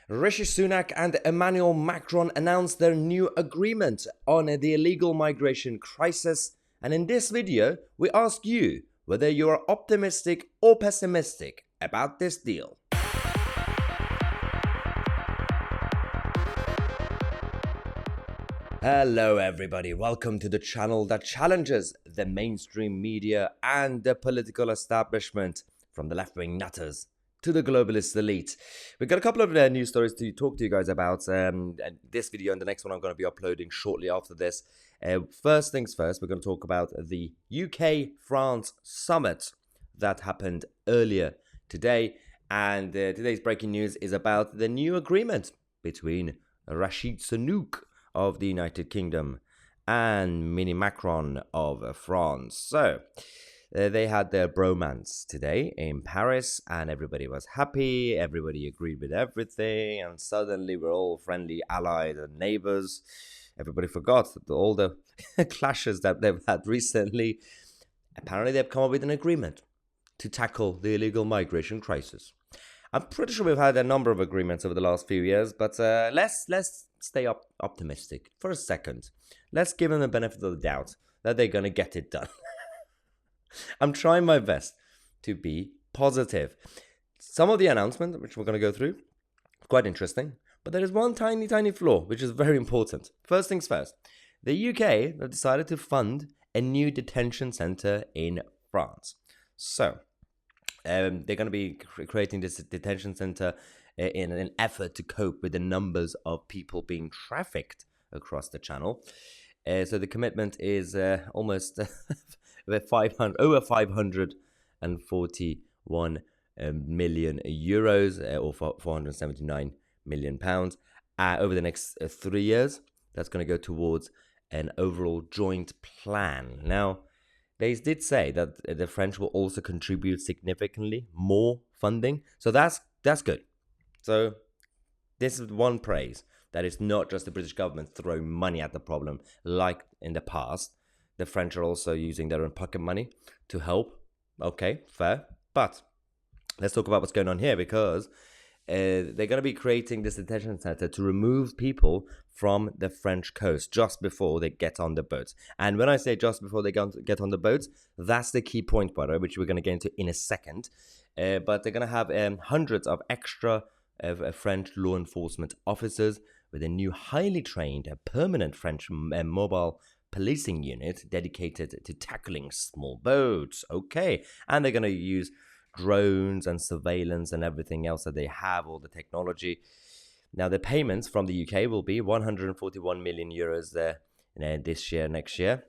Rishi Sunak and Emmanuel Macron announced their new agreement on the illegal migration crisis. And in this video, we ask you whether you are optimistic or pessimistic about this deal. Hello everybody, welcome to the channel that challenges the mainstream media and the political establishment, from the left-wing nutters to the globalist elite. We've got a couple of news stories to talk to you guys about, and this video and the next one I'm going to be uploading shortly after this. First things first, we're going to talk about the UK-France summit that happened earlier today, and today's breaking news is about the new agreement between Rashid Sunak of the United Kingdom and Mini Macron of France. So they had their bromance today in Paris, and everybody was happy, everybody agreed with everything, and suddenly we're all friendly allies and neighbors. Everybody forgot all the clashes that they've had recently. Apparently they've come up with an agreement to tackle the illegal migration crisis. I'm pretty sure we've had a number of agreements over the last few years, but let's stay optimistic for a second. Let's give them the benefit of the doubt that they're going to get it done. I'm trying my best to be positive. Some of the announcements, which we're going to go through, quite interesting, but there is one tiny flaw, which is very important. First things first, the UK have decided to fund a new detention center in France. So they're going to be creating this detention center in an effort to cope with the numbers of people being trafficked across the channel. So the commitment is almost over 541 million euros, or 479 million pounds, over the next 3 years. That's going to go towards an overall joint plan. Now, they did say that the French will also contribute significantly more funding, so that's good. So this is one praise, that it's not just the British government throwing money at the problem like in the past. The French are also using their own pocket money to help. Okay, fair. But let's talk about what's going on here, because they're going to be creating this detention center to remove people from the French coast just before they get on the boats. And when I say just before they get on the boats, that's the key point, by the way, which we're going to get into in a second. But they're going to have hundreds of extra French law enforcement officers with a new highly trained permanent French mobile policing unit dedicated to tackling small boats. Okay, and they're going to use drones and surveillance and everything else that they have, all the technology. Now, the payments from the UK will be 141 million euros this year, next year,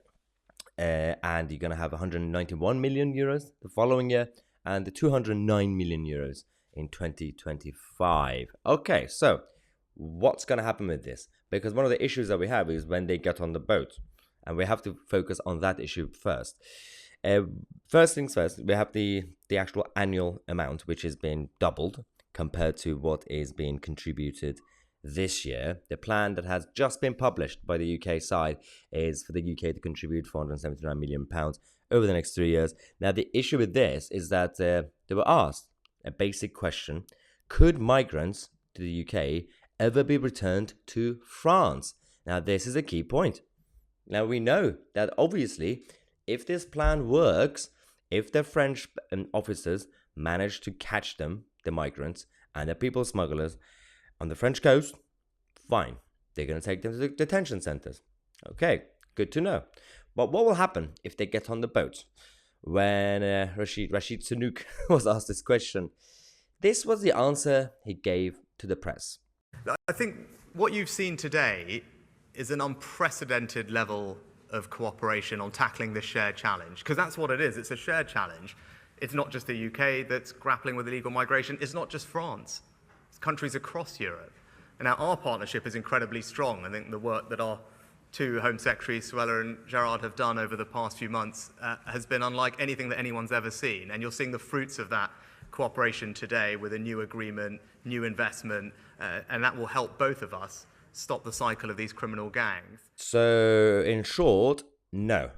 and you're going to have 191 million euros the following year, and the 209 million euros in 2025. Okay, so what's going to happen with this? Because one of the issues that we have is when they get on the boat, and we have to focus on that issue first. First things first, we have the actual annual amount, which has been doubled compared to what is being contributed this year. The plan that has just been published by the UK side is for the UK to contribute £479 million over the next 3 years. Now, the issue with this is that they were asked a basic question: could migrants to the UK ever be returned to France? Now, this is a key point. Now, we know that obviously, if this plan works, if the French officers manage to catch them, the migrants and the people smugglers on the French coast, fine. They're going to take them to the detention centers. Okay, good to know. But what will happen if they get on the boat? When Rashid Sunak was asked this question, this was the answer he gave to the press. I think what you've seen today is an unprecedented level of cooperation on tackling this shared challenge, because that's what it is. It's a shared challenge. It's not just the UK that's grappling with illegal migration. It's not just France. It's countries across Europe. And now our partnership is incredibly strong. I think the work that our two Home Secretaries, Suella and Gerard, have done over the past few months has been unlike anything that anyone's ever seen. And you're seeing the fruits of that cooperation today with a new agreement, new investment, and that will help both of us stop the cycle of these criminal gangs. So, in short, no.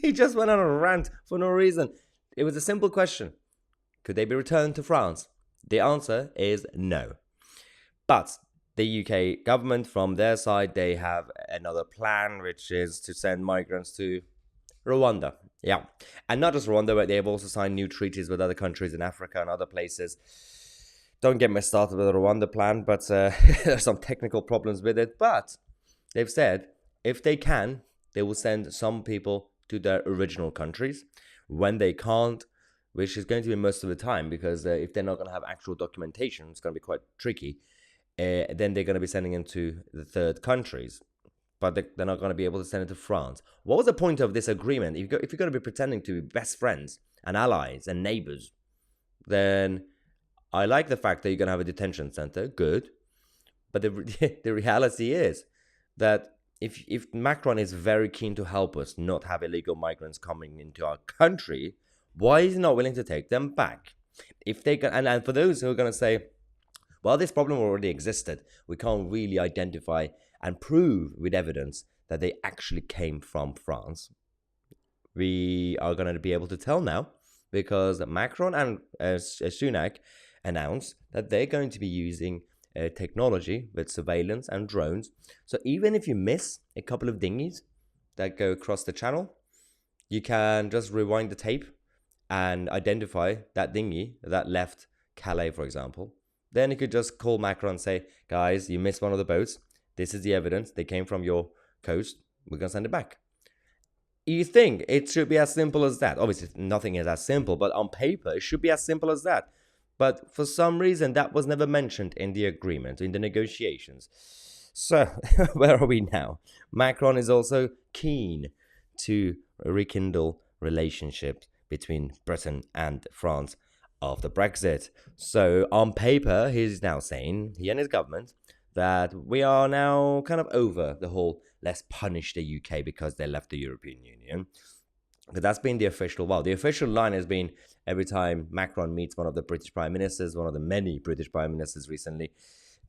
He just went on a rant for no reason. It was a simple question. Could they be returned to France? The answer is no. But the UK government, from their side, they have another plan, which is to send migrants to Rwanda. Yeah. And not just Rwanda, but they've also signed new treaties with other countries in Africa and other places. Don't get me started with the Rwanda plan, but there's some technical problems with it. But they've said if they can, they will send some people to their original countries. When they can't, which is going to be most of the time, because if they're not going to have actual documentation, it's going to be quite tricky. Then they're going to be sending them to the third countries. But they're not going to be able to send it to France. What was the point of this agreement? If you're going to be pretending to be best friends and allies and neighbors, then I like the fact that you're going to have a detention center. Good. But the reality is that if Macron is very keen to help us not have illegal migrants coming into our country, why is he not willing to take them back? If they can, and for those who are going to say, well, this problem already existed, we can't really identify and prove with evidence that they actually came from France, we are going to be able to tell now, because Macron and Sunak announced that they're going to be using technology with surveillance and drones. So even if you miss a couple of dinghies that go across the channel, you can just rewind the tape and identify that dinghy that left Calais, for example. Then you could just call Macron and say, guys, you missed one of the boats. This is the evidence. They came from your coast. We're going to send it back. You think it should be as simple as that? Obviously, nothing is as simple, but on paper, it should be as simple as that. But for some reason, that was never mentioned in the agreement, in the negotiations. So, where are we now? Macron is also keen to rekindle relationships between Britain and France after Brexit. So, on paper, he's now saying, he and his government, that we are now kind of over the whole let's punish the UK because they left the European Union. That's been the official, well, the official line has been every time Macron meets one of the British prime ministers, one of the many British prime ministers recently,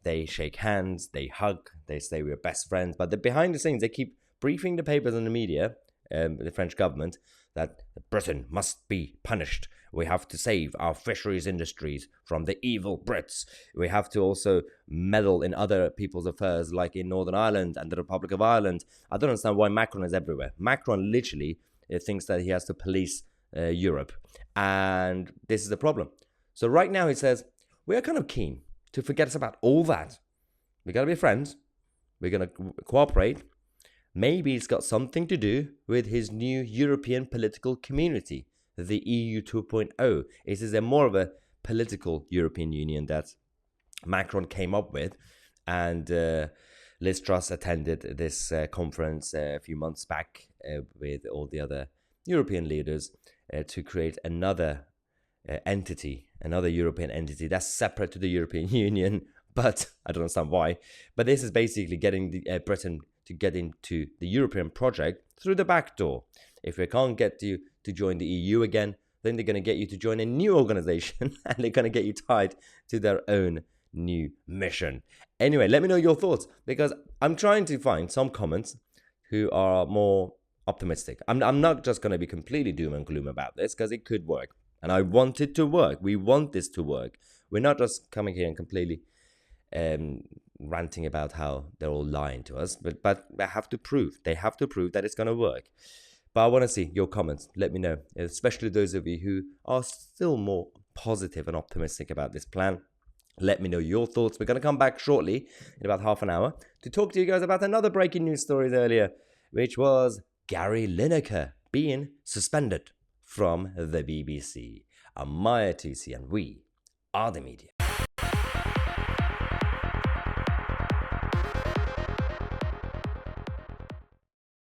they shake hands, they hug, they say we're best friends. But behind the scenes, they keep briefing the papers and the media, the French government, that Britain must be punished. We have to save our fisheries industries from the evil Brits. We have to also meddle in other people's affairs, like in Northern Ireland and the Republic of Ireland. I don't understand why Macron is everywhere. Macron literally thinks that he has to police Europe. And this is the problem. So right now he says, we are kind of keen to forget about all that. We're going to be friends. We're going to cooperate. Maybe it's got something to do with his new European political community, the EU 2.0. This is more of a political European Union that Macron came up with. And Liz Truss attended this conference a few months back with all the other European leaders to create another entity, another European entity that's separate to the European Union. But I don't understand why. But this is basically getting Britain to get into the European project through the back door. If they can't get you to join the EU again, then they're going to get you to join a new organization and they're going to get you tied to their own new mission. Anyway, let me know your thoughts, because I'm trying to find some comments who are more optimistic. I'm not just going to be completely doom and gloom about this, because it could work. And I want it to work. We want this to work. We're not just coming here and completely ranting about how they're all lying to us, but they have to prove that it's going to work. But I want to see your comments. Let me know, especially those of you who are still more positive and optimistic about this plan. Let me know your thoughts. We're going to come back shortly in about half an hour to talk to you guys about another breaking news story earlier, which was Gary Lineker being suspended from the BBC. I'm Mahyar, Tousi, and we are the media.